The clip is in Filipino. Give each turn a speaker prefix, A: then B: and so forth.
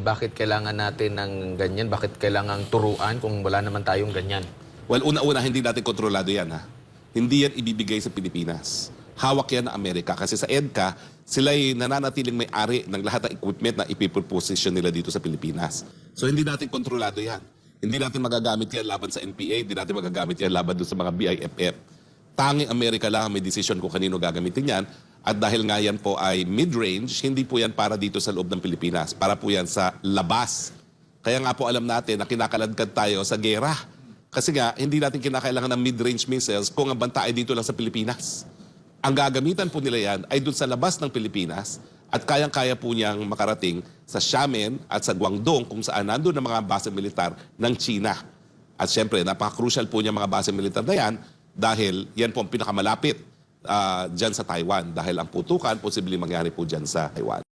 A: bakit kailangan natin ng ganyan? Bakit kailangan turuan kung wala naman tayong ganyan?
B: Well, una-una, hindi natin kontrolado yan, ha? Hindi yan ibibigay sa Pilipinas. Hawak yan ng Amerika. Kasi sa EDCA, sila'y nananatiling may-ari ng lahat ng equipment na ipiproposition nila dito sa Pilipinas. So, hindi natin kontrolado yan. Hindi natin magagamit yan laban sa NPA, hindi natin magagamit yan laban doon sa mga BIFF. Tanging Amerika lang may desisyon kung kanino gagamitin yan. At dahil nga yan po ay mid-range, hindi po yan para dito sa loob ng Pilipinas. Para po yan sa labas. Kaya nga po alam natin na kinakaladkad tayo sa gera. Kasi nga, hindi natin kinakailangan ng mid-range missiles kung ang banta ay dito lang sa Pilipinas. Ang gagamitan po nila yan ay dun sa labas ng Pilipinas at kayang-kaya po niyang makarating sa Xiamen at sa Guangdong kung saan nandun ang mga base militar ng China. At syempre, napaka-crucial po niya mga base militar na yan dahil yan po ang pinakamalapit dyan sa Taiwan. Dahil ang putukan, posibleng mangyari po dyan sa Taiwan.